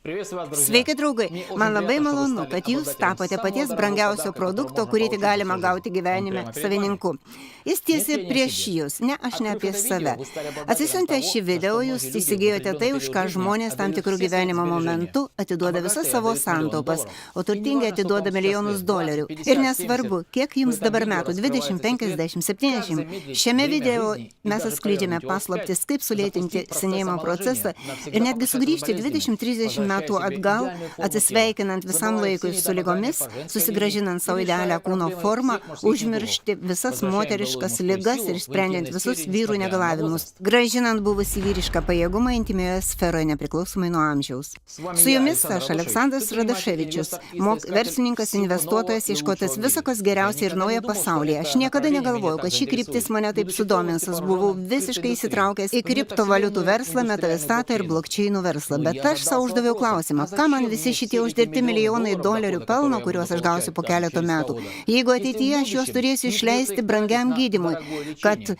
Sveiki, draugai! Man labai malonu, kad jūs tapote paties brangiausio produkto, kurį tik galima gauti gyvenime, savininku. Jis tiesiai prieš jūs, ne aš ne apie save. Atsisiuntę šį video, jūs įsigijote tai, už ką žmonės tam tikrų gyvenimo momentų atiduoda visas savo santaupas, o turtingi atiduoda milijonus dolerių. Ir nesvarbu, kiek jums dabar metų, 20, 50, 70. Šiame video mes atskleidžiame paslaptis, kaip sulėtinti senėjimo procesą ir netgi sugrįžti 20-30 metų atgal, atsisveikinant visam laikui su ligomis, susigrąžinant savo idealią kūno formą, užmiršti visas moteriškas ligas ir sprendžiant visus vyrų negalavimus, grąžinant buvusį vyrišką pajėgumą intimioje sferoje nepriklausomai nuo amžiaus. Su jumis aš, Aleksandras Radaševičius, verslininkas, investuotojas, ieškotas viso, kas geriausia ir nauja pasaulyje. Aš niekada negalvojau, kad ši kryptis mane taip sudomins. Aš buvau visiškai įsitraukęs į kriptovaliutų verslą, metavisatą ir blokčeinų verslą. Bet aš savo uždaviau klausimą, ką man visi šitie uždirbti milijonai dolerių pelno, kuriuos aš gausiu po keleto metų, jeigu ateityje aš juos turėsiu išleisti brangiam gydymui, kad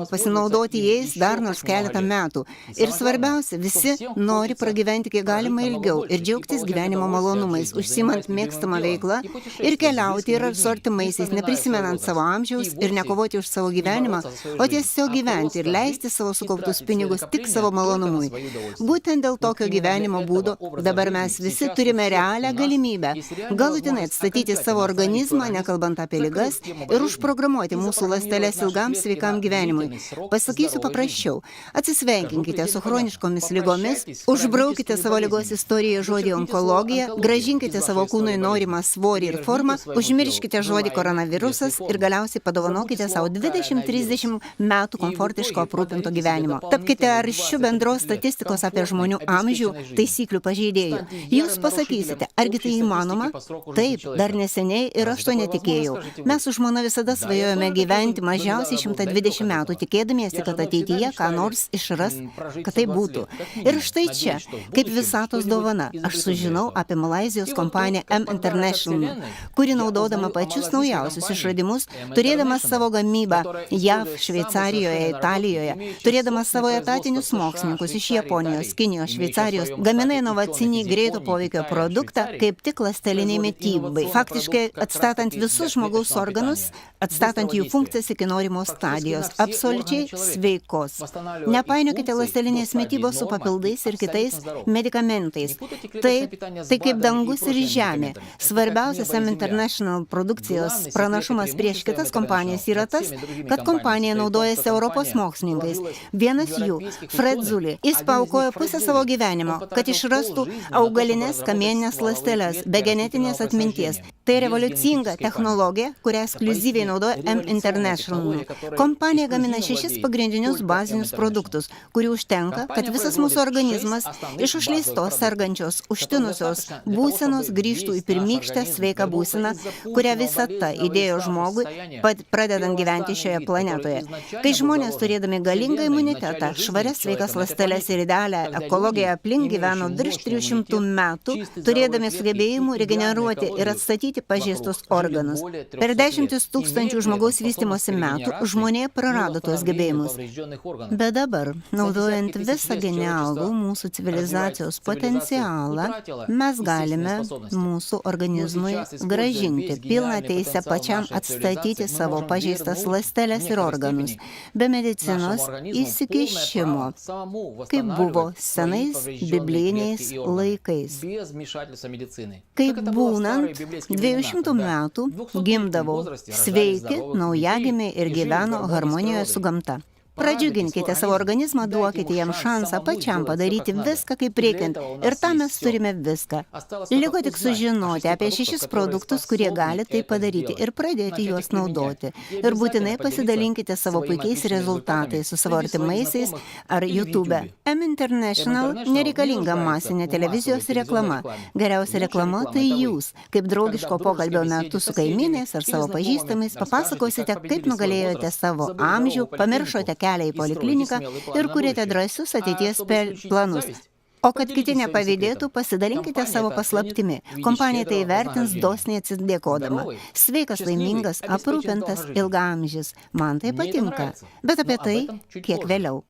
pasinaudoti jais dar nors keletą metų. Ir svarbiausia, visi nori pragyventi kiek galima ilgiau ir džiaugtis gyvenimo malonumais, užsimant mėgstamą veiklą ir keliauti ir su artimaisiais, neprisimenant savo amžiaus ir nekovoti už savo gyvenimą, o tiesiog gyventi ir leisti savo sukauptus pinigus tik savo malonumui. Būtent dėl tokio gyvenimo būdo dabar mes visi turime realią galimybę galutinai atstatyti savo organizmą, nekalbant apie ligas, ir užprogramuoti mūsų ląsteles ilgam sveikam gyvenimui. Pasakysiu paprasčiau. Atsisveikinkite su chroniškomis ligomis, užbraukite savo ligos istoriją žodį onkologija, grąžinkite savo kūnui norimą svorį ir formą, užmirškite žodį koronavirusas ir galiausiai padovanokite savo 20-30 metų komfortiško aprūpinto gyvenimo. Tapkite aršiu bendros statistikos apie žmonių amžių taisyklių pažeidėjų. Jūs pasakysite, argi tai įmanoma? Taip, dar neseniai ir aš to netikėjau. Mes su žmona visada svajojome gyventi mažiausiai 120 metų, tikėdamiesi, kad ateityje ką nors išras, kad tai būtų. Ir štai čia, kaip visatos dovana, aš sužinau apie Malaizijos kompaniją M International, kuri naudodama pačius naujausius išradimus, turėdama savo gamybą JAV, Šveicarijoje, Italijoje, turėdama savo etatinius mokslininkus iš Japonijos, Kinijos, Šveicarijos, gamina inovacinį greito poveikio produktą kaip tik ląsteliniai mitybai. Faktiškai atstatant visus žmogaus organus, atstatant jų funkcijas iki norimos stadijos, absoliučiai sveikos. Nepainiokite ląstelinės mitybos su papildais ir kitais medikamentais. Tai kaip dangus ir žemė. Svarbiausias M International produkcijos pranašumas prieš kitas kompanijas yra tas, kad kompanija naudojasi Europos mokslininkais. Vienas jų, Fred Zuli, jis paaukojo pusę savo gyvenimo, kad išrastų augalinės kamieninės ląsteles be genetinės atminties. Tai revoliucinga technologija, kurią ekskliuzyviai naudoja M International. Kompanija gamina 6 pagrindinius bazinius produktus, kurių užtenka, kad visas mūsų organizmas iš užleistos, sergančios, užtinusios būsenos grįžtų į pirmykštę sveiką būseną, kurią visata įdėjo žmogui, pradedant gyventi šioje planetoje. Kai žmonės turėdami galingą imunitetą, švarias sveikas ląsteles ir idealią ekologiją aplink gyveno virš 300 metų, turėdami sugebėjimų regeneruoti ir atstatyti pažeistus organus. Per 10 000 žmogaus vystymosi metų žmonė prarado tuos gebėjimus. Bet dabar, naudojant visą genialų mūsų civilizacijos potencialą, mes galime mūsų organizmui grąžinti pilną teisę pačiam atstatyti savo pažeistas ląsteles ir organus, be medicinos įsikišimo, kaip buvo senais biblijiniais laikais. Kaip būnant 200 metų gimdavo sveiki naujagimiai ir gyveno harmonijoje su gamta. Pradžiuginkite savo organizmą, duokite jam šansą pačiam padaryti viską kaip reikiant. Ir tam mes turime viską. Liko tik sužinoti apie 6 produktus, kurie gali tai padaryti ir pradėti juos naudoti. Ir būtinai pasidalinkite savo puikiais rezultatais su savo artimaisiais ar YouTube. M International nereikalinga masinė televizijos reklama. Geriausia reklama tai jūs, kaip draugiško pokalbio metu su kaimynais ar savo pažįstamais, papasakosite, kaip nugalėjote savo amžių, pamiršote kelią į polikliniką ir kuriate drąsius ateities planus. O kad kiti nepavydėtų, pasidalinkite savo paslaptimi. Kompanija tai vertins dosniai atsidėkodama. Sveikas, laimingas, aprūpintas, ilgaamžis. Man tai patinka. Bet apie tai kiek vėliau.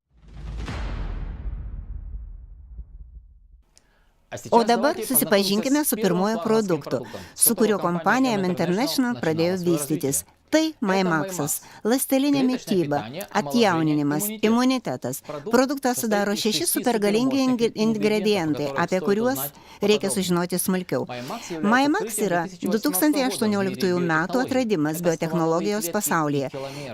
O dabar susipažinkime su pirmuoju produktu, su kuriuo kompanija International pradėjo vystytis. Tai Maimaxas, ląstelinė mityba, atjauninimas, imunitetas. Produktą sudaro 6 supergalingi ingredientai, apie kuriuos reikia sužinoti smulkiau. Maimax yra 2018 metų atradimas biotechnologijos pasaulyje.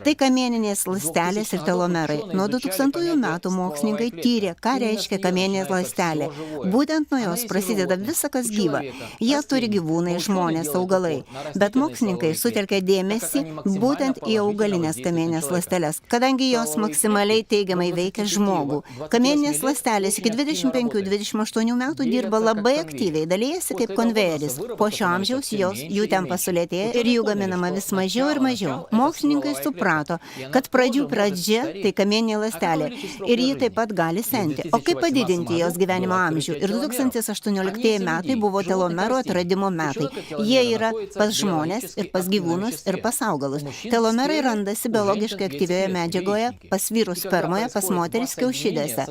Tai kamieninės ląstelės ir telomerai. Nuo 2000 metų mokslininkai tyrė, ką reiškia kamieninė ląstelė. Būtent nuo jos prasideda visa, kas gyva. Jie turi gyvūnai, žmonės, augalai. Bet mokslininkai sutelkė dėmesį būtent į augalinės kamieninės ląsteles, kadangi jos maksimaliai teigiamai veikia žmogų. Kamieninės ląstelės iki 25-28 metų dirba labai aktyviai, dalijasi kaip konvejeris. Po šio amžiaus jų tempas sulėtėja ir jų gaminama vis mažiau ir mažiau. Mokslininkai suprato, kad pradžia tai kamieninė ląstelė ir ji taip pat gali senti. O kaip padidinti jos gyvenimo amžių? Ir 2018 metai buvo telomerų atradimo metai. Jie yra pas žmonės ir pas gyvūnus ir pas augalus. Telomerai randasi biologiškai aktyvioje medžiagoje, pas vyrų spermoje, pas moteris kiaušidėse.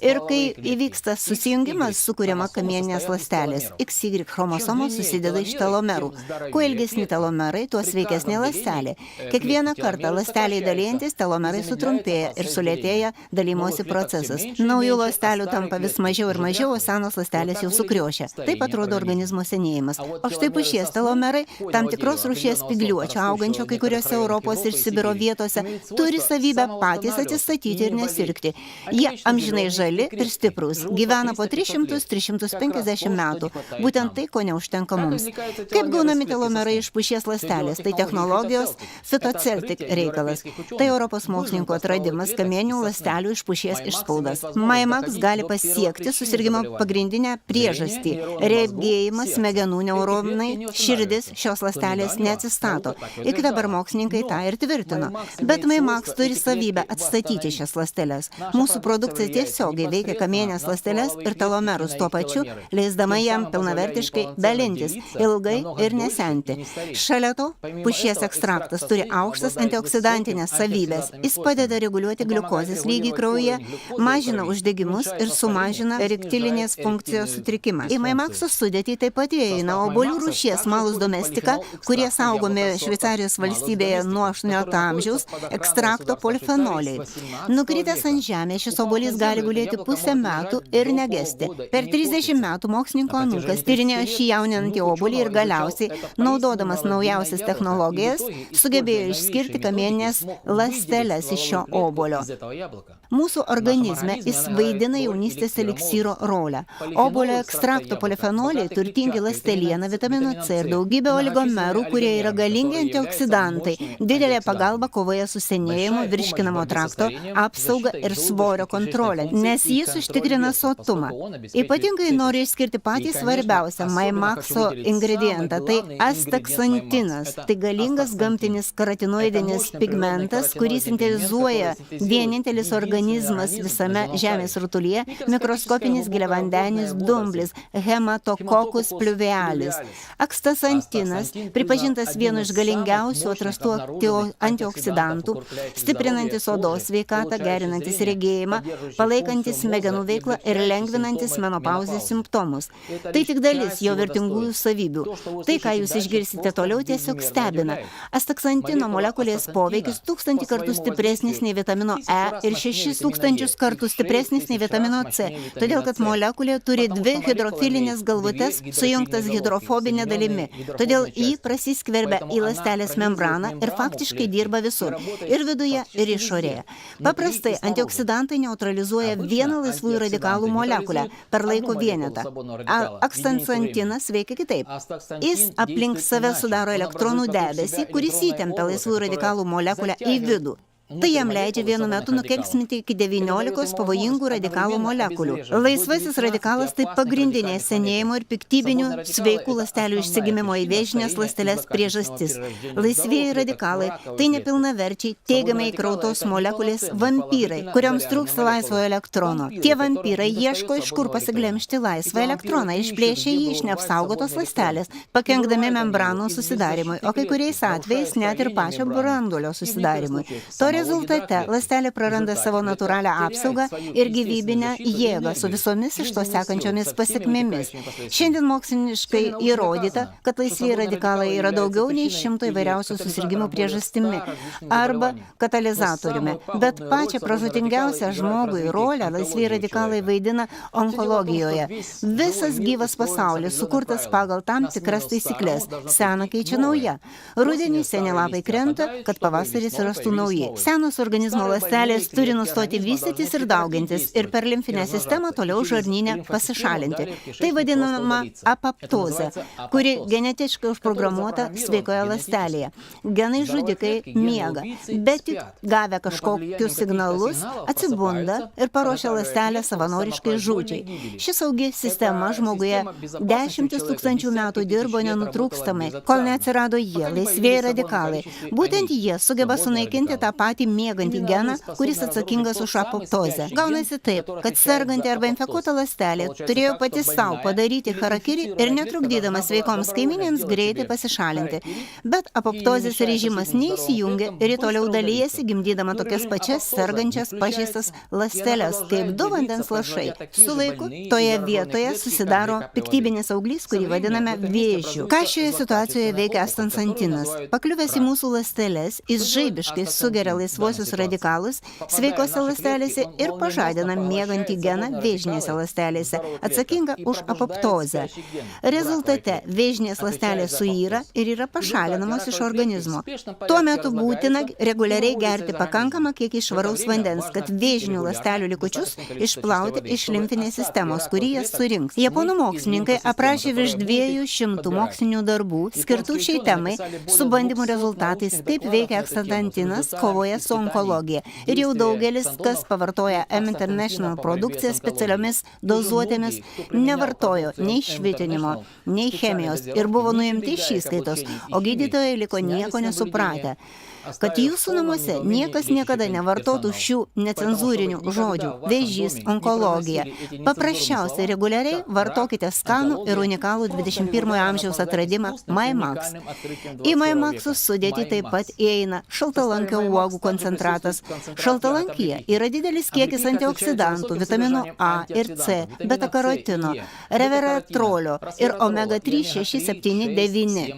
Ir kai įvyksta susijungimas, sukuriama kamieninės ląstelės. XY chromosomos susideda iš telomerų. Kuo ilgesni telomerai, tuo sveikesnė ląstelė. Kiekvieną kartą ląsteliai dalyjantis, telomerai sutrumpėja ir sulėtėja dalymosi procesas. Naujų ląstelių tampa vis mažiau ir mažiau, o senos ląstelės jau sukriošia. Taip atrodo organizmo senėjimas. O štai pušies telomerai, tam tikros rūšies spygliuočio augančio kai kuriuose Europos ir Sibiro vietose, turi savybę patys atsistatyti ir nesirgti. Jie amžinai žali ir stiprus, gyvena po 300-350 metų. Būtent tai, ko neužtenka mums. Kaip gaunami telomerai iš pušies ląstelės? Tai technologijos Phytoceltic reikalas. Tai Europos mokslininkų atradimas kamieninių ląstelių iš pušies išspaudas. Maimax gali pasiekti susirgimo pagrindinę priežastį. Regėjimas, smegenų neuronai, širdis šios ląstelės neatsistato. Iki dabar mokslininkai tą ir tvirtino. Bet Maimax turi savybę atstatyti šias ląsteles. Mūsų produkcija tiesiogiai veikia kamieninės ląsteles ir telomerus tuo pačiu, leisdama jam pilnavertiškai dalintis, ilgai ir nesenti. Šalia to, pušies ekstraktas turi aukštas antioksidantinės savybės. Jis padeda reguliuoti gliukozės lygį kraujyje, mažina uždegimus ir sumažina eriktilinės funkcijos sutrikimą. Į Maimaxo sudėtį taip pat įeina obuolių rūšies Malus domestica, kurie saugomi Šveicarijos valstybėje nuo 18 amžiaus, ekstrakto polifenoliai. Nukritęs ant žemės, šis obuolys gali gulėti pusę metų ir negesti. Per 30 metų mokslininko anūkas tyrinėjo šį jauninantį obuolį ir galiausiai, naudodamas naujausias technologijas, sugebėjo išskirti kamieninės ląsteles iš šio obuolio. Mūsų organizme jis vaidina jaunystės eliksyro rolę. Obuolio ekstrakto polifenoliai turtingi ląstelieną, vitamino C ir daugybė oligomerų, kurie yra galingi antioksidantai, didelė pagalba kovoje su senėjimu, virškinamo trakto, apsauga ir svorio kontrolė, nes jis užtikrina sotumą. Ypatingai noriu išskirti patį svarbiausią Maimaxo ingredientą, tai astaksantinas. Tai galingas gamtinis karatinoidinis pigmentas, kurį sintetizuoja vienintelis organizmas visame žemės rutulyje, mikroskopinis giliavandenis dumblis, Haematococcus pluvialis. Akstasantinas, pripažintas vienu iš galingiausių atrastų antioksidantų, stiprinantis odos sveikatą, gerinantis regėjimą, palaikantis smegenų veiklą ir lengvinantis menopauzės simptomus. Tai tik dalis jo vertingųjų savybių. Tai, ką jūs išgirsite toliau, tiesiog stebina. Astaksantino molekulės poveikis 1000 kartų stipresnis nei vitamino E ir 6000 kartų stipresnis nei vitamino C, todėl kad molekulė turi 2 hidrofilinės galvutes sujungtas hidrofobinė dalimi. Todėl jį prasiskverbia į ląstelės membraną ir faktiškai dirba visur, ir viduje, ir išorėje. Paprastai antioksidantai neutralizuoja vieną laisvųjų radikalų molekulę per laiko vienetą. Akstasantinas veikia kitaip. Jis aplink save sudaro elektronų debesį, kuris įtempia laisvųjų radikalų molekulę į vidų. Tai jam leidžia vienu metu nukenksminti iki 19 pavojingų radikalų molekulių. Laisvasis radikalas tai pagrindinė senėjimo ir piktybinių sveikų ląstelių išsigimimo į vėžines ląsteles priežastis. Laisvieji radikalai tai nepilnaverčiai teigiamai įkrautos molekulės vampyrai, kurioms trūksta laisvojo elektrono. Tie vampyrai ieško, iš kur pasiglemžti laisvą elektroną, išplėšia jį iš neapsaugotos ląstelės, pakenkdami membranų susidarimui, o kai kuriais atvejais net ir pačio branduolio susidarimui. To rezultate ląstelė praranda savo natūralią apsaugą ir gyvybinę jėgą su visomis iš to sekančiomis pasekmėmis. Šiandien moksliškai įrodyta, kad laisvieji radikalai yra daugiau nei 100 įvairiausių susirgimų priežastimi arba katalizatoriumi, bet pačią pražūtingiausią žmogui rolę laisvieji radikalai vaidina onkologijoje. Visas gyvas pasaulis sukurtas pagal tam tikras taisyklės. Sena keičia nauja. Rudenį seni lapai krenta, kad pavasarį atsirastų nauji. Senos organizmo ląstelės turi nustoti vystytis ir daugintis ir per limfinę sistemą toliau žarnyne pasišalinti. Tai vadinama apoptozė, kuri genetiškai užprogramuota sveikoje ląstelėje. Genai žudikai miega, bet tik gavę kažkokius signalus atsibunda ir paruošia ląstelę savanoriškai žūčiai. Ši saugi sistema žmoguje 10 000 metų dirbo nenutrūkstamai, kol neatsirado jie, laisvieji radikalai. Būtent jie sugeba sunaikinti tą patį miegantį geną, kuris atsakingas už apoptozę. Gaunasi taip, kad serganti arba infekuota ląstelė turėjo pati savo padaryti harakiri ir netrukdydama sveikoms kaiminėms greitai pasišalinti. Bet apoptozės režimas neįsijungia ir toliau dalyjasi, gimdydama tokias pačias sergančias pažeistas ląsteles, kaip du vandens lašai. Su laiku toje vietoje susidaro piktybinis auglys, kurį vadiname vėžiu. Ką šioje situacijoje veikia astansantinas? Pakliuvęs į mūsų ląsteles, jis žaibiškai sugeria laisvuosius radikalus sveikose ląstelėse ir pažadina miegantį geną vėžinėse ląstelėse, atsakingą už apoptozę. Rezultate vėžinės ląstelės suyra ir yra pašalinamos iš organizmo. Tuo metu būtina reguliariai gerti pakankamą kiekį švaraus vandens, kad vėžinių ląstelių likučius išplauti iš limfinės sistemos, kurį jas surinks. Japonų mokslininkai aprašė virš 200 mokslinių darbų skirtų šiai temai su bandymų rezultatais, kaip veikia astansantinas kovoje su onkologija. Ir jau daugelis, kas pavartoja M-International produkciją specialiomis dozuotėmis, nevartojo nei švitinimo, nei chemijos ir buvo nuimti iš įskaitos, o gydytojai liko nieko nesupratę. Kad jūsų namuose niekas niekada nevartotų šių necenzūrinių žodžių – vėžys, onkologija. Paprasčiausiai reguliariai vartokite skanų ir unikalų 21 amžiaus atradimą MyMax. Į MyMax'ų sudėtį taip pat įeina šaltalankio uogų koncentratas. Šaltalankyje yra didelis kiekis antioksidantų, vitamino A ir C, beta-karotino, reveratrolio ir omega-3, 6, 7, 9.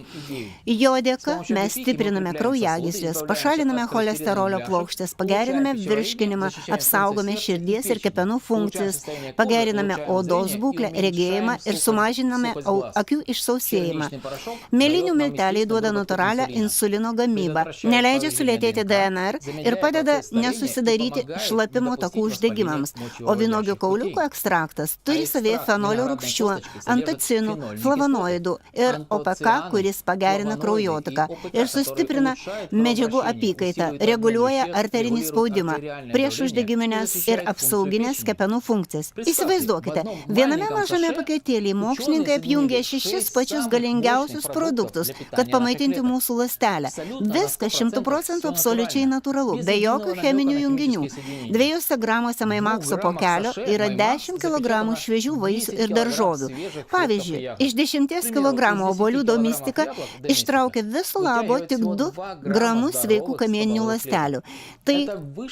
Jo dėka mes stipriname kraujagyslės, pašaliname cholesterolio plokštės, pageriname virškinimą, apsaugome širdies ir kepenų funkcijas, pageriname odos būklę, regėjimą ir sumažiname akių išsausėjimą. Mėlynių milteliai duoda natūralią insulino gamybą, neleidžia sulėtėti DNR ir padeda nesusidaryti šlapimo takų uždegimams. O vynuogių kauliuko ekstraktas turi savyje fenolio rūgščių, antocinų, flavonoidų ir OPK, kuris pagerina kraujotaką ir sustiprina medžiagų apykaitą, reguliuoja arterinį spaudimą, priešuždegiminės ir apsauginės kepenų funkcijas. Įsivaizduokite, viename mažame paketėlyje mokslininkai apjungė 6 pačius galingiausius produktus, kad pamaitinti mūsų ląstelę. Viskas 100% absoliučiai natūralu, be jokių cheminių junginių. 2 gramuose MyMax'o pokelio yra 10 kg šviežių vaisių ir daržovių. Pavyzdžiui, iš 10 kg obuolių Domestika ištraukė viso labo tik 2 gramus sveikų kamieninių ląstelių. Tai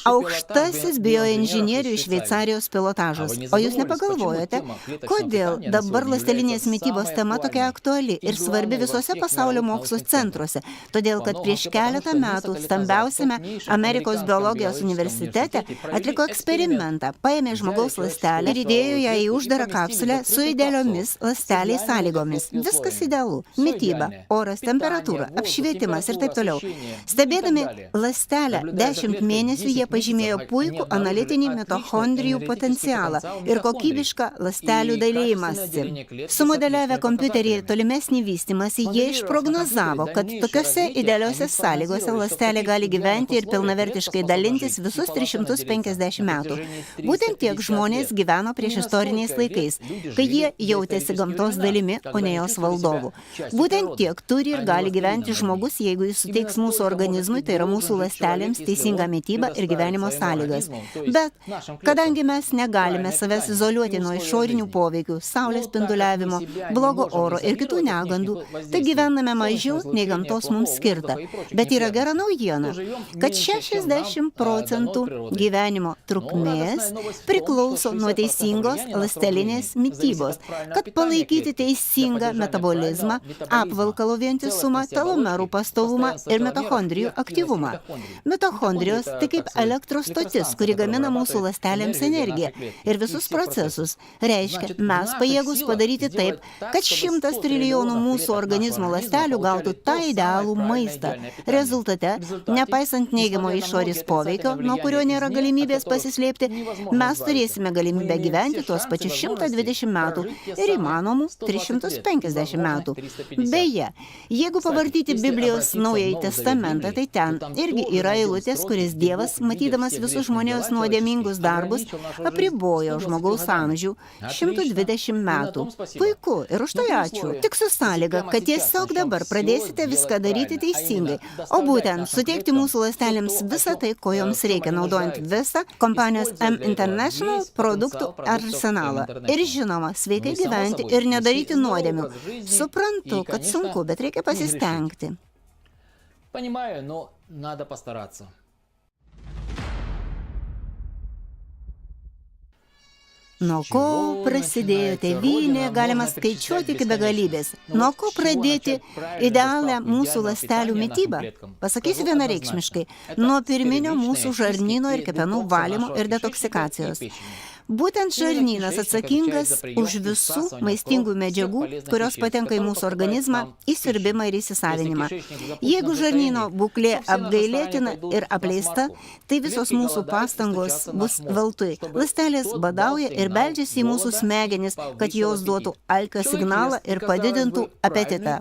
aukštasis bioinžinierių iš Šveicarijos pilotažas. O jūs nepagalvojote, kodėl dabar ląstelinės mitybos tema tokia aktuali ir svarbi visose pasaulio mokslo centruose? Todėl, kad prieš keletą metų stambiausiame Amerikos biologijos universitete atliko eksperimentą, paėmė žmogaus ląstelę ir įdėjo ją į uždarą kapsulę su idealiomis ląsteliai sąlygomis. Viskas idealu. Mityba, oras, temperatūra, apšvietimas ir taip toliau. Stebėdami ląstelę 10 mėnesių jie pažymėjo puikų analitinį mitochondrijų potencialą ir kokybišką ląstelių dalėjimąsi. Sumodeliavę kompiuterį ir tolimesnį vystymąsi, jie išprognozavo, kad tokiose idealiose sąlygose ląstelė gali gyventi ir pilnavertiškai dalintis visus 350 metų. Būtent tiek žmonės gyveno prieš istoriniais laikais, kai jie jautėsi gamtos dalimi, o ne jos valdovu. Būtent tiek turi ir gali gyventi žmogus, jeigu jis suteiks mūsų organizmui, tai yra mūsų ląstelėms, teisingą mitybą ir gyvenimo sąlygas. Bet, kadangi mes negalime savęs izoliuoti nuo išorinių poveikių, saulės spinduliavimo, blogo oro ir kitų negandų, tai gyvename mažiau nei gamtos mums skirta. Bet yra gera naujiena, kad kad 60% gyvenimo trukmės priklauso nuo teisingos ląstelinės mitybos, kad palaikyti teisingą metabolizmą, apvalkalo vientisumą, telomerų pastovumą ir mitochondrijų aktyvumą. Mitochondrijos tai kaip elektros stotis, kuri gamina mūsų ląstelėms energiją ir visus procesus. Reiškia, mes pajėgus padaryti taip, kad 100 trilijonų mūsų organizmo ląstelių gautų tą idealų maistą. Rezultate, nepaisant neigiamo išorės poveikio, nuo kurio nėra galimybės pasislėpti, mes turėsime galimybę gyventi tuos pačius 120 metų ir įmanomų 350 metų. Beje, jeigu pavartyti Biblijos Naująjį testamentą, tai ten irgi yra eilutės, kuris Dievas, matydamas visus žmonijos nuodėmingus darbus, apribojo žmogaus amžių 120 metų. Puiku, ir už tai ačiū. Tik su sąlyga, kad tiesiog dabar pradėsite viską daryti teisingai, o būtent suteikti mūsų ląstelėms visą tai, ko joms reikia, naudojant visą kompanijos M International produktų arsenalą. Ir žinoma, sveikai gyventi ir nedaryti nuodėmių. Suprantu, kad sunku, bet reikia pasistengti. Понимаю, но надо постараться. Nuo ko prasidėjo tėvynė, galima skaičiuoti iki begalybės. Nuo ko pradėti idealią mūsų ląstelių mitybą? Pasakysiu vienareikšmiškai. Nuo pirminio mūsų žarnyno ir kepenų valymo ir detoksikacijos. Būtent žarnynas atsakingas už visų maistingų medžiagų, kurios patenka į mūsų organizmą, įsiurbimą ir įsisavinimą. Jeigu žarnyno būklė apgailėtina ir apleista, tai visos mūsų pastangos bus veltui. Ląstelės badauja ir beldžiasi į mūsų smegenis, kad jos duotų alkio signalą ir padidintų apetitą.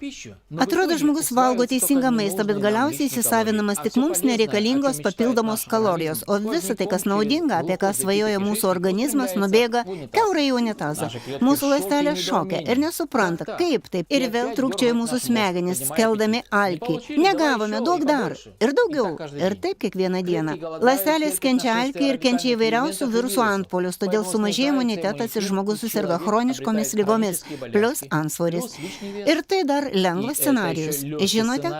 Atrodo, žmogus valgo teisingą maistą, bet galiausiai įsisavinamas tik mums nereikalingos papildomos kalorijos, o visa tai, kas naudinga, apie ką svajoja mūsų organizmas, nubėga kiaurai į unitazą. Mūsų ląstelės šokia ir nesupranta, kaip taip. Ir vėl trūkčioja mūsų smegenys, skeldami alkį. Negavome, duok dar. Ir daugiau. Ir taip kiekvieną dieną. Ląstelės kenčia alkį ir kenčia įvairiausių virusų antpolius, todėl sumažėja imunitetas ir žmogus susirga chroniškomis ligomis, plus antsvoris. Ir tai dar lengvas scenarijus. Žinote?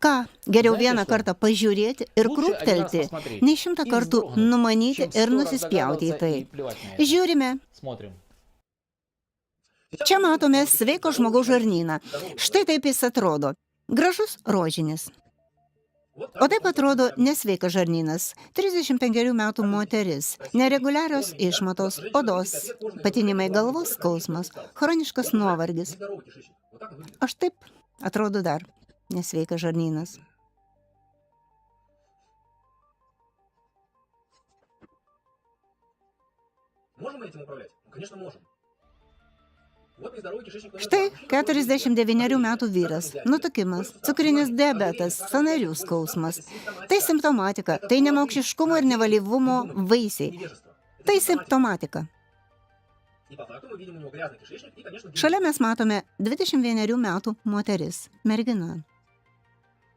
Ką? Geriau vieną kartą pažiūrėti ir krūptelti, nei 100 kartų numanyti ir nusispjauti į tai. Žiūrime. Čia matome sveiko žmogaus žarnyną. Štai taip jis atrodo. Gražus rožinis. O taip atrodo nesveikas žarnynas. 35 metų moteris. Nereguliarios išmatos, odos, patinimai galvos skausmas, chroniškas nuovargis. Aš taip atrodo dar. Nesveikas žarnynas. Štai 49 metų vyras, nutukimas, cukrinis diabetas, sąnarių skausmas. Tai simptomatika, tai nemokšiškumo ir nevalyvumo vaisiai. Tai simptomatika. Šalia mes matome 21 metų moteris, mergina.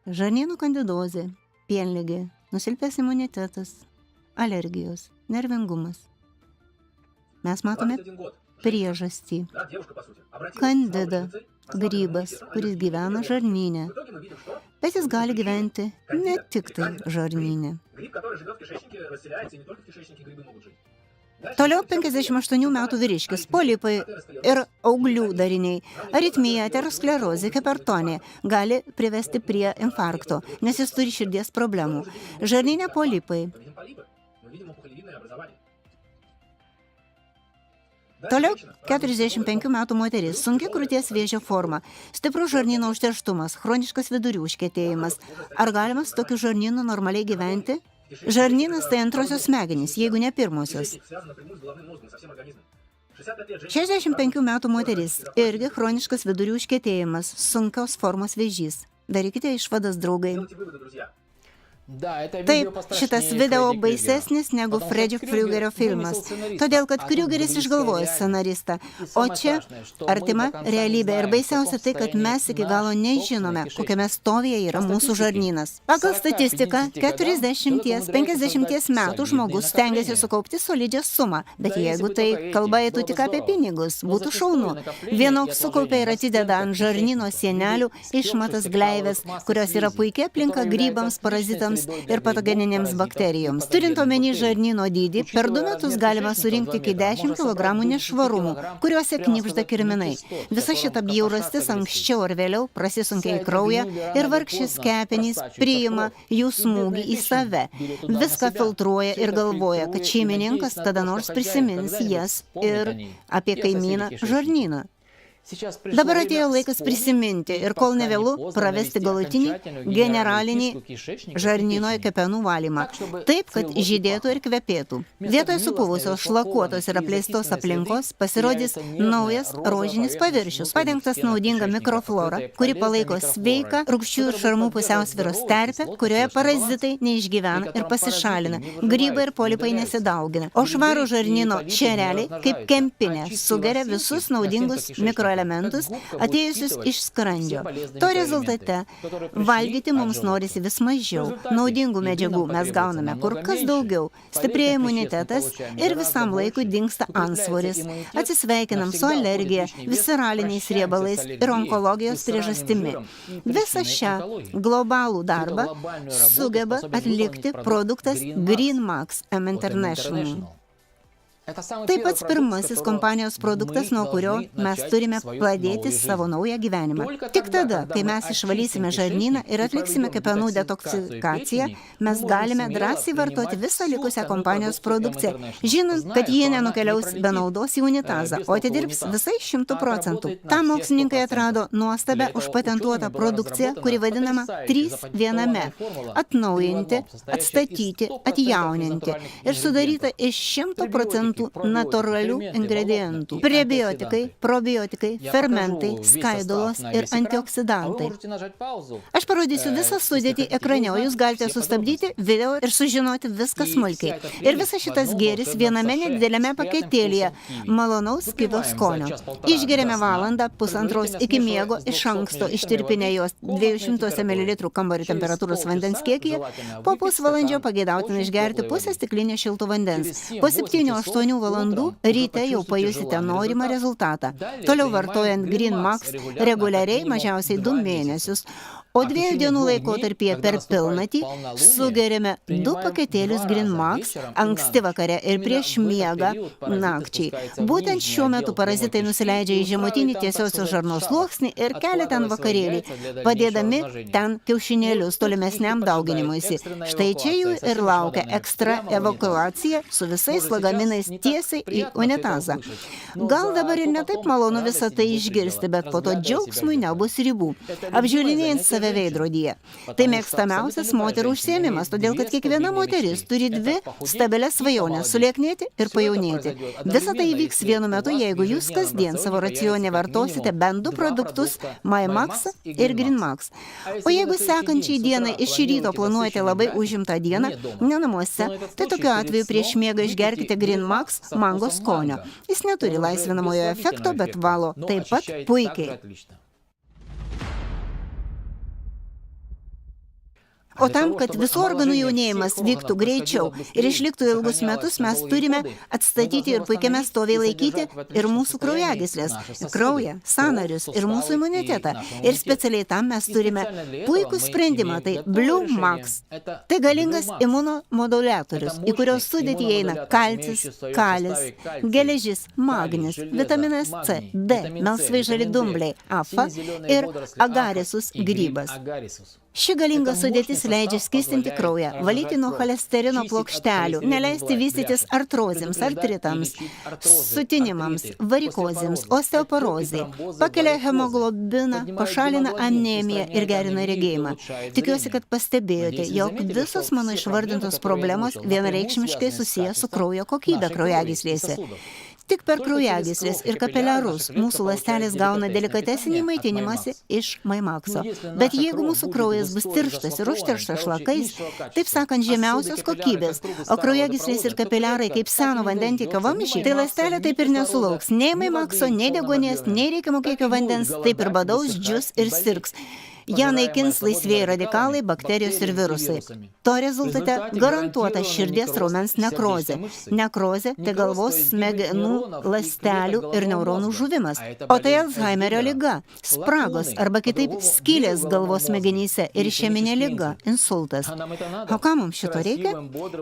Žarnyno kandidozė, pienligė, nusilpęs imunitetas, alergijos, nervingumas. Mes matome priežastį. Kandida, grybas, kuris gyvena žarnyne. Bet jis gali gyventi ne tik tai žarnyne. Toliau 58 metų vyriškis, polipai ir auglių dariniai, aritmija, aterosklerozė, hipertonija gali privesti prie infarkto, nes jis turi širdies problemų. Žarnyne polipai. Toliau 45 metų moteris, sunki krūties vėžio forma, stiprus žarnyno užterštumas, chroniškas vidurių užkietėjimas. Ar galima su tokiu žarnynu normaliai gyventi? Žarnynas tai antrosios smegenys, jeigu ne pirmosios. 65 metų moteris, irgi chroniškas vidurių užkietėjimas, sunkios formos vėžys. Darykite išvadas, draugai. Taip, šitas video baisesnis negu Fredžio Krügerio filmas, todėl kad Krügeris išgalvojo scenaristą, o čia artima realybė ir baisiausia tai, kad mes iki galo nežinome, kokiame stovyje yra mūsų žarnynas. Pagal statistiką, 40-50 metų žmogus stengiasi sukaupti solidžią sumą, bet jeigu tai kalba eitų tik apie pinigus, būtų šaunu. Vienok sukaupia ir atideda ant žarnyno sienelių išmatas gleivės, kurios yra puikia aplinka grybams, parazitams virusinėms ir patogeninėms bakterijoms. Turint omeny žarnyno dydį, per 2 metus galima surinkti iki 10 kg nešvarumų, kuriuose knibžda kirminai. Visa šita bjaurastis anksčiau ar vėliau prasisunkia į kraują ir vargšės kepenys priima jų smūgį į save. Viską filtruoja ir galvoja, kad šeimininkas kada nors prisimins jas ir apie kaimyną žarnyną. Dabar atėjo laikas prisiminti ir kol nevėlu pravesti galutinį generalinį žarnyno kepenų valymą, taip, kad žydėtų ir kvepėtų. Vietoje supuvusios, šlakuotos ir apleistos aplinkos pasirodys naujas rožinis paviršius, padengtas naudinga mikroflora, kuri palaiko sveiką rūgščių ir šarmų pusiausvyros terpę, kurioje parazitai neišgyvena ir pasišalina, grybai ir polipai nesidaugina, o švarų žarnyno šereliai kaip kempinė sugeria visus naudingus mikroelementus atėjusius iš skrandžio. To rezultate valgyti mums norisi vis mažiau. Naudingų medžiagų mes gauname kur kas daugiau. Stiprėja imunitetas ir visam laikui dingsta antsvoris. Atsisveikinam su alergija, visceraliniais riebalais ir onkologijos priežastimi. Visą šią globalų darbą sugeba atlikti produktas GreenMax M International. Tai pats pirmasis kompanijos produktas, nuo kurio mes turime pradėti savo naują gyvenimą. Tik tada, kai mes išvalysime žarnyną ir atliksime kepenų detoksikaciją, mes galime drąsiai vartoti visą likusią kompanijos produkciją, žinant, kad jie nenukeliaus be naudos į unitazą, o atidirbs visai 100%. Tam mokslininkai atrado nuostabę užpatentuotą produkciją, kuri vadinama 3 viename – atnaujinti, atstatyti, atjauninti ir sudaryta iš 100% natūralių ingredientų. Prebiotikai, probiotikai, fermentai, skaidulos ir antioksidantai. Aš parodysiu visą sudėtį ekrane, o jūs galite sustabdyti video ir sužinoti viską smulkiai. Ir visas šitas gėris viename nedideliame paketėlyje malonaus kito skonio. Išgeriame valandą, pusantros iki miego iš anksto ištirpinę jos 200 ml kambario temperatūros vandens kiekyje, po pusvalandžio pageidautina išgerti pusę stiklinės šilto vandens. Po 7-8 valandų ryte jau pajusite norimą rezultatą. Toliau vartojant GreenMax reguliariai mažiausiai 2 mėnesius, o 2 dienų laikotarpyje per pilnatį sugeriame 2 paketėlius GreenMax anksti vakare ir prieš miegą nakčiai. Būtent šiuo metu parazitai nusileidžia į žemutinį tiesiosios žarnos sluoksnį ir kelia ten vakarėlį, padėdami ten kiaušinėlius tolimesniam dauginimuisi. Štai čia jų ir laukia ekstra evakuacija su visais lagaminais tiesiai į unitazą. Gal dabar ir netaip malonu visą tai išgirsti, bet po to džiaugsmui nebus ribų. Apžiūrinėjant save veidrodyje. Tai mėgstamiausias moterų užsiėmimas, todėl kad kiekviena moteris turi 2 stabilias svajonės – sulieknėti ir pajaunėti. Visa tai įvyks vienu metu, jeigu jūs kasdien savo racione vartosite bent 2 produktus – MyMax ir GreenMax. O jeigu sekančiai dienai iš ryto planuojate labai užimtą dieną, ne namuose, tai tokiu atveju prieš miegą išgerkite GreenMax mango skonio. Jis neturi laisvinamojo efekto, bet valo taip pat puikiai. O tam, kad visų organų jaunėjimas vyktų greičiau ir išliktų ilgus metus, mes turime atstatyti ir puikiame stoviai laikyti ir mūsų kraujagyslės, kraują, sąnarius ir mūsų imunitetą. Ir specialiai tam mes turime puikų sprendimą, tai BlueMax. Tai galingas imunomoduliatorius, į kurios sudėtį įeina kalcis, kalis, geležis, magnis, vitaminas C, D, melsvai žali dumbliai, AFA ir agarisus grybas. Ši galinga sudėtis leidžia skystinti kraują, valyti nuo cholesterino plokštelių, neleisti vystytis artrozėms, artritams, sutinimams, varikozėms, osteoporozei, pakelia hemoglobiną, pašalina anemiją ir gerina regėjimą. Tikiuosi, kad pastebėjote, jog visos mano išvardintos problemos vienareikšmiškai susiję su kraujo kokybė kraujagyslėse. Tik per kraujagyslės ir kapiliarus mūsų ląstelės gauna delikatesinį maitinimąsi iš MyMax'o. Bet jeigu mūsų kraujas bus tirštas ir užterštas šlakais, taip sakant, žemiausios kokybės, o kraujagyslės ir kapiliarai kaip seno vandentiekio vamzdžiai, tai ląstelė taip ir nesulauks nei MyMax'o, nei deguonies, nei reikiamo kiekio vandens, taip ir badaus, džius ir sirgs. Ją naikins laisvieji radikalai, bakterijos ir virusai. To rezultate garantuota širdies raumens nekrozė. Nekrozė tai galvos smegenų, ląstelių ir neuronų žuvimas. O tai Alzheimerio liga, spragos arba kitaip skylės galvos smegenyse ir išeminė liga, insultas. O ką mums šito reikia?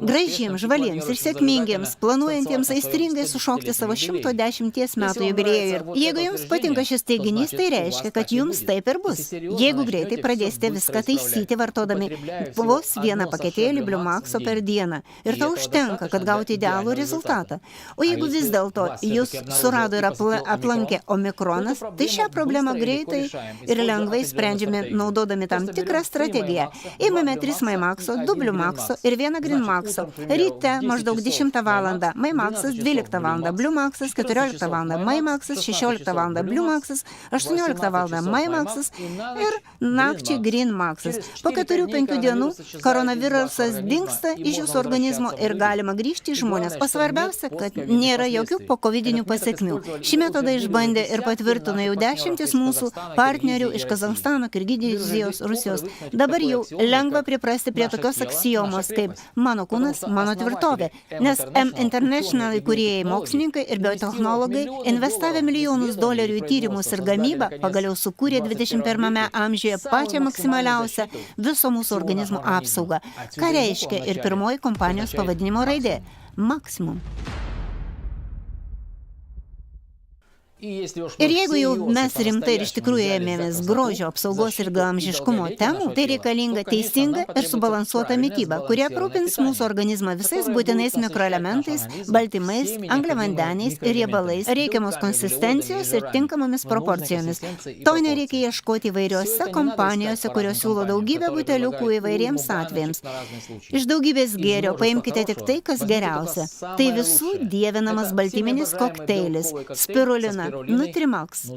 Gražiems, žvaliems ir sėkmingiems, planuojantiems aistringai sušokti savo 110 metų jubiliejų. Ir jeigu jums patinka šis teiginys, tai reiškia, kad jums taip ir bus. Jeigu greitai pradėsite viską taisyti, vartodami vos vieną paketėlį Bliumakso per dieną. Ir to užtenka, kad gauti idealų rezultatą. O jeigu vis dėlto jūs surado ir aplankė omikronas, tai šią problemą greitai ir lengvai sprendžiame naudodami tam tikrą strategiją. Įmame 3 Maimakso, 2 Bliumakso ir 1 Grinmakso. Ryte maždaug 10 valandą Maimaksas, 12 valandą Bliumaksas, 14 valandą Maimaksas, 16 valandą Bliumaksas, 18 valandą Maimaksas ir nakčiai Grinmaksas. Po 4-5 dienų koronavirusas dingsta iš jūsų organizmo ir galima grįžti į žmonės. O svarbiausia, kad nėra jokių pokovidinių pasekmių. Šį metodą išbandė ir patvirtino jau 10 mūsų partnerių iš Kazachstano, Kirgizijos, Rusijos. Dabar jau lengva priprasti prie tokios aksiomos kaip mano kūnas, mano tvirtovė, nes M-International įkūrėjai mokslininkai ir biotechnologai investavę milijonus dolerių į tyrimus ir gamybą pagaliau sukūrė 21 amžiuje pačią maksimaliausią viso mūsų organizmo apsaugą. Ką reiškia ir pirmoji kompanijos pavadinimo raidė – Maximum. Ir jeigu jau mes rimtai ir iš tikrųjų ėmėmės grožio, apsaugos ir ilgaamžiškumo temų, tai reikalinga teisinga ir subalansuota mityba, kurie aprūpins mūsų organizmą visais būtinais mikroelementais, baltymais, angliavandeniais ir riebalais, reikiamos konsistencijos ir tinkamomis proporcijomis. To nereikia ieškoti įvairiose kompanijose, kurios siūlo daugybę buteliukų įvairiems atvejams. Iš daugybės gėrio paimkite tik tai, kas geriausia. Tai visų dievinamas baltyminis kokteilis, spirulina, Nutrimax.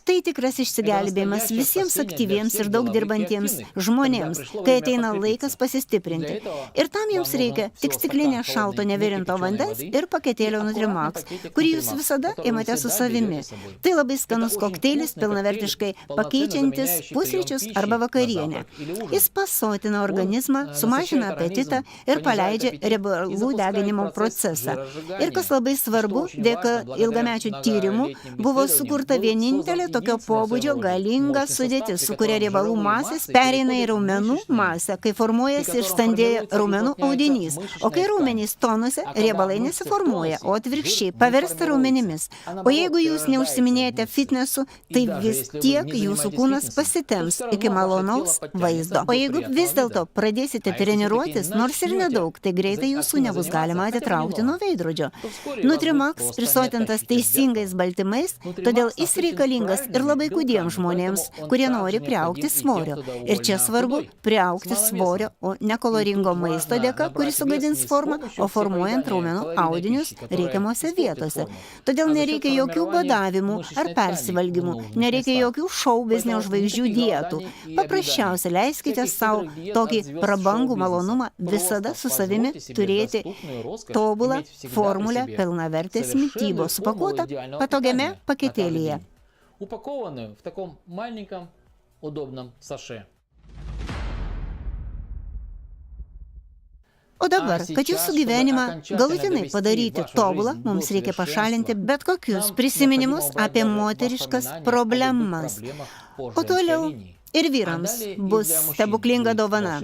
Tai tikras išsigelbėjimas visiems aktyviems ir daug dirbantiems žmonėms, kai ateina laikas pasistiprinti. Ir tam jums reikia tik stiklinė šalto nevirinto vandens ir paketėlio Nutrimax, kurį jūs visada imate su savimi. Tai labai skanus kokteilis, pilnavertiškai pakeičiantis pusryčius arba vakarienę. Jis pasotina organizmą, sumažina apetitą ir paleidžia riebalų deginimo procesą. Ir kas labai svarbu, dėka ilgamečių tyrimų, buvo sukurta vienintelė tokio pobūdžio galinga sudėtis, su kuria riebalų masės pereina į raumenų masę, kai formuojasi ir standėja raumenų audinys. O kai raumenys tonuse, riebalai nesiformuoja, o atvirkščiai pavirsta raumenimis. O jeigu jūs neužsiminėjate fitnesu, tai vis tiek jūsų kūnas pasitemps iki malonaus vaizdo. O jeigu vis dėlto pradėsite treniruotis, nors ir nedaug, tai greitai jūsų nebus galima atitraukti nuo veidrodžio. Nutrimax prisotintas teisingais baltymais, todėl jis reikalingas ir labai kūdiems žmonėms, kurie nori priaugti svorio. Ir čia svarbu priaugti svorio, o ne kaloringo maisto dėka, kuris sugadins formą, o formuojant raumenų audinius reikiamose vietose. Todėl nereikia jokių badavimų ar persivalgymų, nereikia jokių šou biznio žvaigždžių dietų. Paprasčiausia leiskite savo tokį prabangų malonumą visada su savimi turėti tobulą formulę pilnavertės mitybos supakuotą patogiame paketėlyje. Упакованную в таком маленьком удобном саше. O dabar, kad jūsų gyvenimą galutinai padaryti tobulą, mums reikia pašalinti bet kokius prisiminimus apie moteriškas problemas. O toliau ir vyrams bus stebuklinga dovana.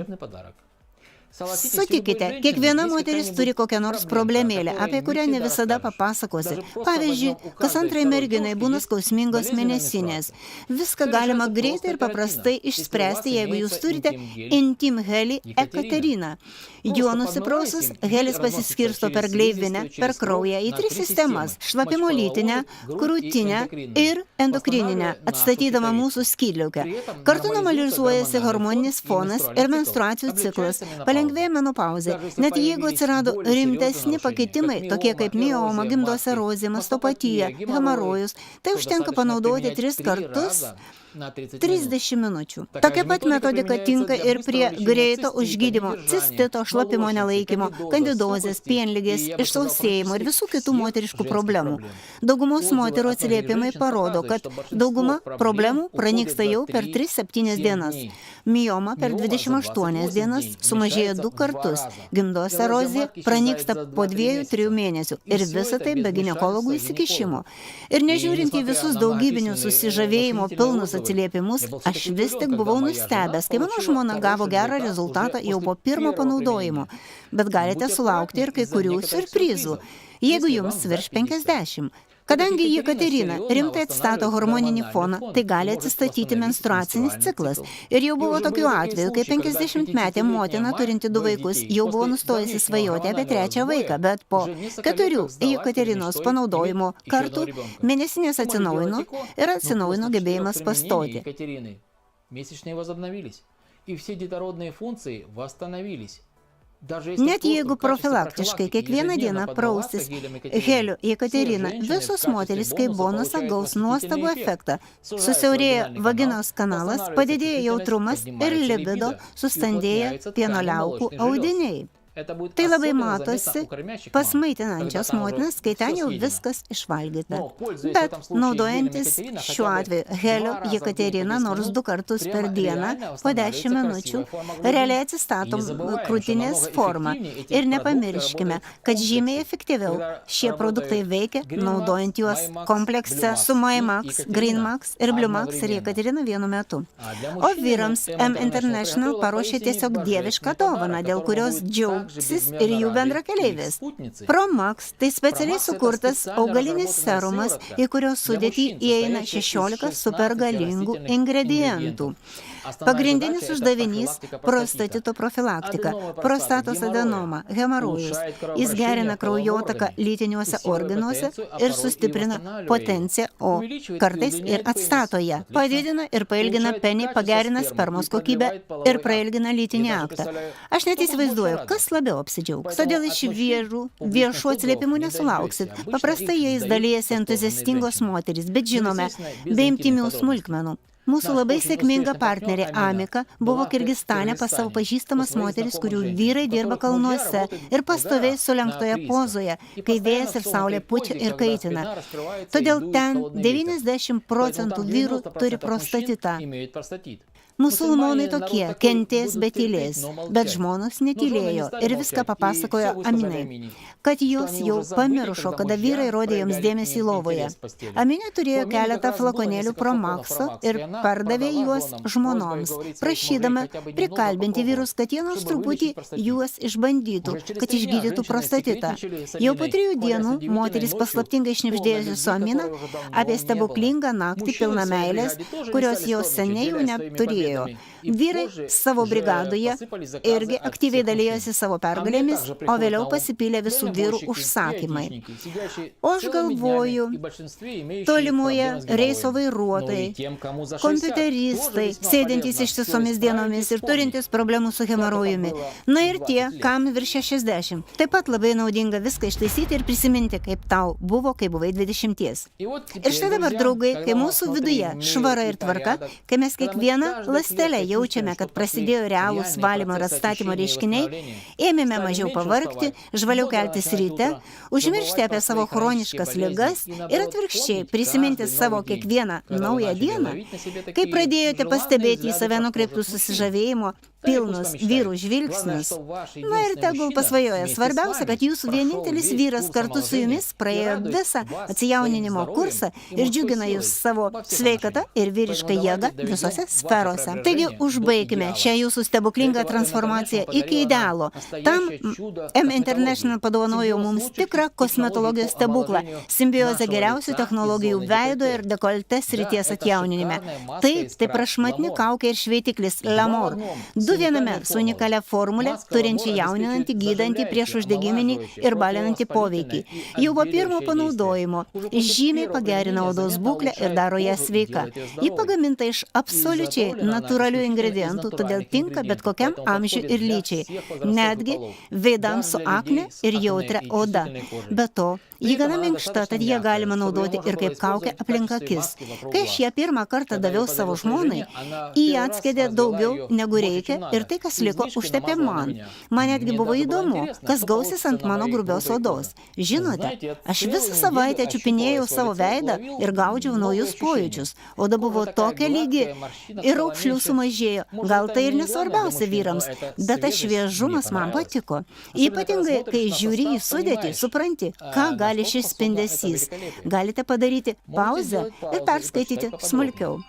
Sutikite, kiekviena moteris turi kokią nors problemėlę, apie kurią ne visada papasakosi. Pavyzdžiui, kas antrai merginai būna skausmingos mėnesinės. Viską galima greitai ir paprastai išspręsti, jeigu jūs turite Intim Heli Ekateriną. Juo nusiprausus, helis pasiskirsto per gleivinę, per kraują į 3 sistemas – šlapimo lytinę, krūtinę ir endokrininę, atstatydama mūsų skydliaukę. Kartu normalizuojasi hormoninis fonas ir menstruacijų ciklas, palengvėja palengvėja menopauzė. Net jeigu atsirado rimtesni pakitimai, tokie kaip mioma, gimdos erozija, mastopatija, hemorojus, tai užtenka panaudoti 3 kartus 30 minučių. Tokia pat metodika tinka ir prie greito užgydymo, cistito, šlapimo nelaikymo, kandidozės, pienligės, išsausėjimo ir visų kitų moteriškų problemų. Daugumos moterų atsiliepimai parodo, kad dauguma problemų pranyksta jau per 3-7 dienas. Mioma per 28 dienas sumažėja 2 kartus. Gimdos erozija pranyksta po 2-3 mėnesių ir visa tai be ginekologų įsikišimo. Ir nežiūrint į visus daugybinius susižavėjimo pilnus atsiliepimus, aš vis tik buvau nustebęs, kai mano žmona gavo gerą rezultatą jau po pirmo panaudojimo. Bet galite sulaukti ir kai kurių siurprizų, jeigu jums virš 50. Kadangi Jekaterina rimtai atstato hormoninį foną, tai gali atsistatyti menstruacinis ciklas. Ir jau buvo tokių atvejų, kai 50-metė motina turinti 2 vaikus jau buvo nustojusi svajoti apie 3 vaiką, bet po 4 Jekaterinos panaudojimo kartų mėnesinės atsinaujino ir atsinaujino gebėjimas pastoti. Месячные возобновились, и все детородные функции восстановились. Net jeigu profilaktiškai kiekvieną dieną praustis heliu Jekaterina, visos moterys kaip bonusą gaus nuostabų efektą. Susiaurėja vaginos kanalas, padidėja jautrumas ir libido, sustandėja pieno liaukų audiniai. Tai labai matosi pas maitinančias motinas, kai ten jau viskas išvalgyta. Bet naudojantis šiuo atveju helio Jekaterina nors 2 kartus per dieną po 10 minučių realiai atsistatom krūtinės formą. Ir nepamirškime, kad žymiai efektyviau šie produktai veikia, naudojant juos komplekse su MyMax, GreenMax ir BlueMax ir Jekaterina vienu metu. O vyrams M International paruošė tiesiog dievišką dovaną, dėl kurios džiaugsis ir jų bendrakeleivis. ProMax tai specialiai sukurtas augalinis serumas, į kurio sudėtį įeina 16 supergalingų ingredientų. Pagrindinis uždavinys – prostatito profilaktika, prostatos adenoma, hemorojus. Jis gerina kraujotaką lytiniuose organuose ir sustiprina potenciją, o kartais ir atstato ją. Padidina ir pailgina penį, pagerina spermos kokybę ir prailgina lytinį aktą. Aš net įsivaizduoju, kas labiau apsidžiaugs. Todėl iš vyrų viešų atsiliepimų nesulauksit. Paprastai jais dalijasi entuziastingos moterys, bet žinome, be intimių smulkmenų. Mūsų labai sėkminga partnerė Amika buvo Kirgistane pas savo pažįstamas moteris, kurių vyrai dirba kalnuose ir pastoviai sulenktoje pozoje, kai vėjas ir saulė pučia ir kaitina. Todėl ten 90% vyrų turi prostatitą. Musulmonai tokie, kentės, bet tylės, bet žmonos netylėjo ir viską papasakojo Aminai, kad jos jau pamiršo, kada vyrai rodė joms dėmesį lovoje. Aminė turėjo keletą flakonėlių ProMaxo ir pardavė juos žmonoms, prašydama prikalbinti vyrus, kad jie nors truputį juos išbandytų, kad išgydytų prostatitą. Jau po 3 dienų moteris paslaptingai šnibždėjosi su Amina apie stebuklingą naktį pilną meilės, kurios jau seniai jau neturėjo. Vyrai savo brigadoje irgi aktyviai dalyjosi savo pergalėmis, o vėliau pasipylė visų vyrų užsakymai. O aš galvoju, tolimoje reiso vairuotojai, kompiuteristai, sėdintys ištisomis dienomis ir turintys problemų su hemorojumi. Na ir tie, kam virš 60. Taip pat labai naudinga viską ištaisyti ir prisiminti, kaip tau buvo, kai buvai 20. Ir štai dabar, draugai, kai mūsų viduje švara ir tvarka, kai mes kiekvieną ląstelę jaučiame, kad prasidėjo realūs valymo ir atstatymo reiškiniai, ėmėme mažiau pavargti, žvaliau keltis ryte, užmiršti apie savo chroniškas ligas ir atvirkščiai prisiminti savo kiekvieną naują dieną. Kai pradėjote pastebėti į save nukreiptų susižavėjimo pilnus vyrų žvilgsnius. Na ir tegul pasvajoja. Svarbiausia, kad jūsų vienintelis vyras kartu su jumis praėjo visą atsijauninimo kursą ir džiugina jūs savo sveikatą ir vyrišką jėgą visose sferose. Taigi, užbaikime šią jūsų stebuklingą transformaciją iki idealo. Tam M International padovanojo mums tikrą kosmetologijos stebuklą, simbiozę geriausių technologijų veido ir dekolte srities atjauninime. Taip, tai prašmatni kaukė ir šveitiklis L'Amour. 2 Du viename su unikalia formule, turinčia jauninantį, gydantį, priešuždegiminį ir balinantį poveikį. Jau po pirmo panaudojimo žymiai pagerina odos būklę ir daro ją sveiką. Ji pagaminta iš absoliučiai natūralių ingredientų, todėl tinka bet kokiam amžiui ir lyčiai, netgi veidams su akne ir jautria oda. Be to, ji gana minkšta, tad jie galima naudoti ir kaip kaukę aplink akis. Kai aš ją pirmą kartą daviau savo žmonai, ji atskiedė daugiau negu reikia ir tai, kas liko, užtepė man. Man netgi buvo įdomu, kas gausis ant mano grubios odos. Žinote, aš visą savaitę čiupinėjau savo veidą ir gaudžiau naujus pojūčius. Oda buvo tokia lygi ir raukšlių sumažėjo. Gal tai ir nesvarbiausia vyrams, bet tas šviežumas man patiko. Ypatingai, kai žiūri į sudėtį, supranti, ką gali šis spindesys. Galite padaryti pauzę ir perskaityti smulkiau.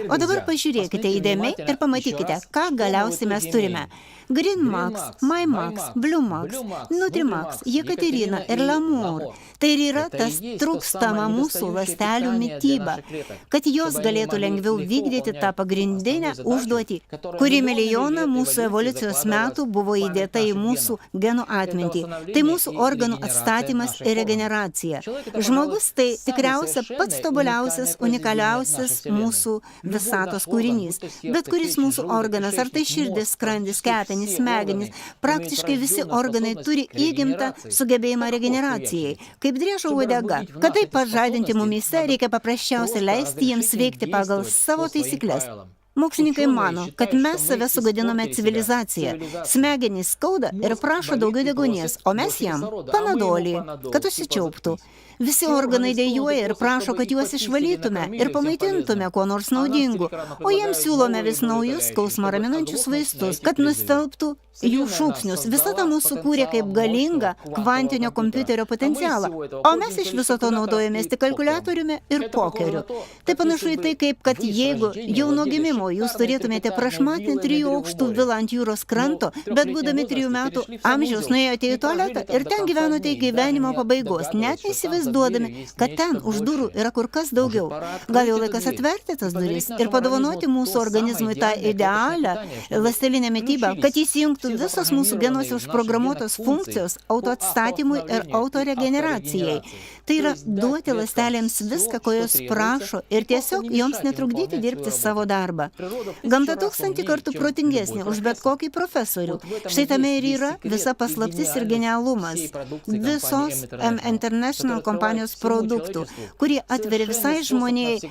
O dabar pažiūrėkite įdėmiai ir pamatykite, ką galiausiai mes turime. Green Max, My Max, Blue Max, Nutrimax, Jekaterina ir Lamour. Tai ir yra tas trūkstama mūsų ląstelių mityba, kad jos galėtų lengviau vykdyti tą pagrindinę užduotį, kuri milijoną mūsų evoliucijos metų buvo įdėta į mūsų genų atmintį. Tai mūsų organų atstatymas ir regeneracija. Žmogus tai tikriausia pats tobuliausias, unikaliausias mūsų visatos kūrinys. Bet kuris mūsų organas, ar tai širdis, skrandis, kepenys, smegenys, praktiškai visi organai turi įgimtą sugebėjimą regeneracijai, kaip driežo uodega. Kad tai pažadinti mumyse, reikia paprasčiausiai leisti jiems veikti pagal savo taisykles. Mokslininkai mano, kad mes save sugadinome civilizaciją. Smegenys skauda ir prašo daugiau deguonies, o mes jam panadolį, kad užsičiauptų. Visi organai dejuoja ir prašo, kad juos išvalytume ir pamaitintume kuo nors naudingu, o jiems siūlome vis naujus skausmą raminančius vaistus, kad nustelbtų jų šūksnius. Visa ta mūsų kūrė kaip galingą kvantinio kompiuterio potencialą, o mes iš viso to naudojamės tik kalkuliatoriumi ir pokeriu. Tai panašu į tai, kaip kad jeigu jau nuo gimimo jūs turėtumėte prašmatnį 3 aukštų vilą ant jūros kranto, bet būdami 3 metų amžiaus nuėjote į tualetą ir ten gyvenote iki gyvenimo pabaigos, net neįsivaizduodami, kad ten už durų yra kur kas daugiau. Gal jau laikas atverti tas duris ir padovanoti mūsų organizmui tą idealią ląstelinę mitybą, kad įsijungtų visos mūsų genuose užprogramuotos funkcijos autoatstatymui ir autoregeneracijai. Tai yra duoti ląstelėms viską, ko jos prašo ir tiesiog joms netrukdyti dirbti savo darbą. Gamta 1000 kartų protingesnė už bet kokį profesorių. Štai tame ir yra visa paslaptis ir genialumas visos International kompanijos produktų, kurie atveria visai žmonijai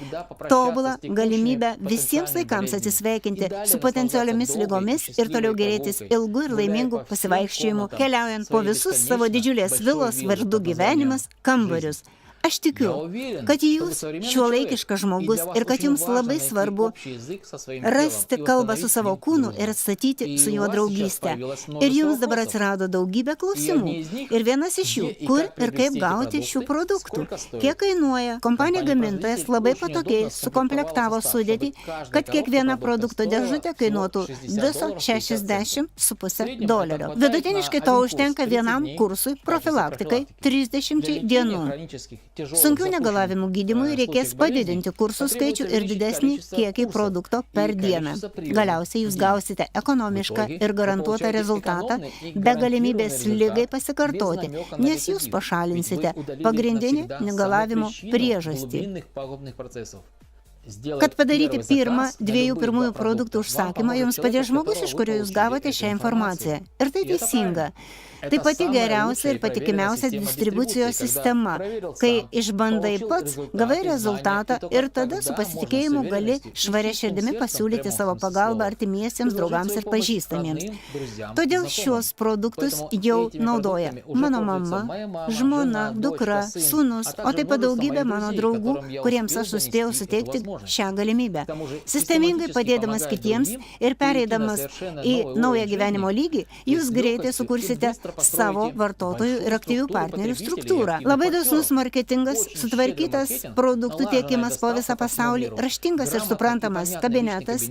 tobulą galimybę visiems laikams atsisveikinti su potencialiomis ligomis ir toliau gerėtis ilgų ir laimingų pasivaikščiojimų, keliaujant po visus savo didžiulės vilos vardu gyvenimas kambarius. Aš tikiu, kad jūs šiuolaikiškas žmogus ir kad jums labai svarbu rasti kalbą su savo kūnu ir atstatyti su juo draugystę. Ir jums dabar atsirado daugybė klausimų. Ir vienas iš jų, kur ir kaip gauti šių produktų. Kiek kainuoja? Kompanija gamintojas labai patogiai sukomplektavo sudėtį, kad kiekviena produkto dėžutė kainuotų viso $60,5. Vidutiniškai to užtenka vienam kursui profilaktikai 30 dienų. Sunkių negalavimų gydymui reikės padidinti kursų skaičių ir didesnį kiekį produkto per dieną. Galiausiai jūs gausite ekonomišką ir garantuotą rezultatą be galimybės ligai pasikartoti, nes jūs pašalinsite pagrindinį negalavimo priežastį. Kad padaryti dviejų produktų užsakymą, jums padės žmogus, iš kurio jūs gavote šią informaciją. Ir tai teisinga. Tai pati geriausia ir patikimiausia distribucijos sistema, kai išbandai pats, gavai rezultatą ir tada su pasitikėjimu gali švaria širdimi pasiūlyti savo pagalbą artimiesiems draugams ir pažįstamiems. Todėl šios produktus jau naudoja mano mama, žmona, dukra, sūnus, o taip pat daugybė mano draugų, kuriems aš suspėjau suteikti šią galimybę. Sistemingai padėdamas kitiems ir pereidamas į naują gyvenimo lygį, jūs greitai sukursite savo vartotojų ir aktyvių partnerių struktūrą. Labai dosnus marketingas, sutvarkytas produktų tiekimas po visą pasaulį, raštingas ir suprantamas kabinetas,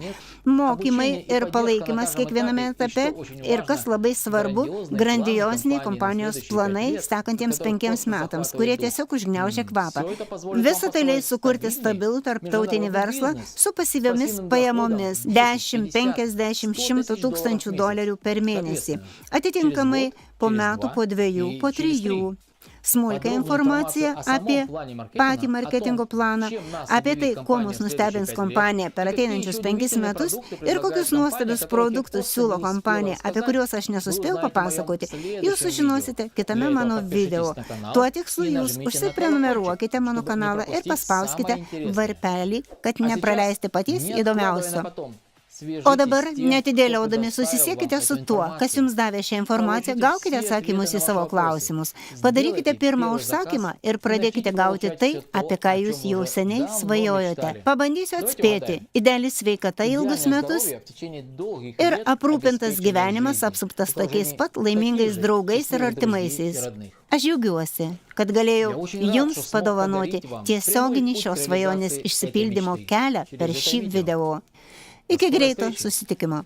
mokymai ir palaikymas kiekviename etape ir, kas labai svarbu, grandioziniai kompanijos planai sekantiems 5 metams, kurie tiesiog užgniaužia kvapą. Visą tai leis sukurti stabilų tarptautinį internetinį verslą su pasyviomis pajamomis 10, 50, 100 tūkstančių dolerių per mėnesį. Atitinkamai po metų, po 2, po 3. Smulkia informacija apie patį marketingo planą, apie tai, kuo mus nustebins kompanija per ateinančius 5 metus ir kokius nuostabius produktus siūlo kompanija, apie kuriuos aš nesuspėjau papasakoti, jūs sužinosite kitame mano video. Tuo tikslu jūs užsiprenumeruokite mano kanalą ir paspauskite varpelį, kad nepraleisti patys įdomiausio. O dabar, netidėliaudami, susisiekite su tuo, kas jums davė šią informaciją, gaukite atsakymus į savo klausimus. Padarykite pirmą užsakymą ir pradėkite gauti tai, apie ką jūs jau seniai svajojote. Pabandysiu atspėti. Ideali sveikata ilgus metus ir aprūpintas gyvenimas apsuptas tokiais pat laimingais draugais ir artimaisiais. Aš džiaugiuosi, kad galėjau jums padovanoti tiesioginį šios svajonės išsipildymo kelią per šį video. Iki greito susitikimo.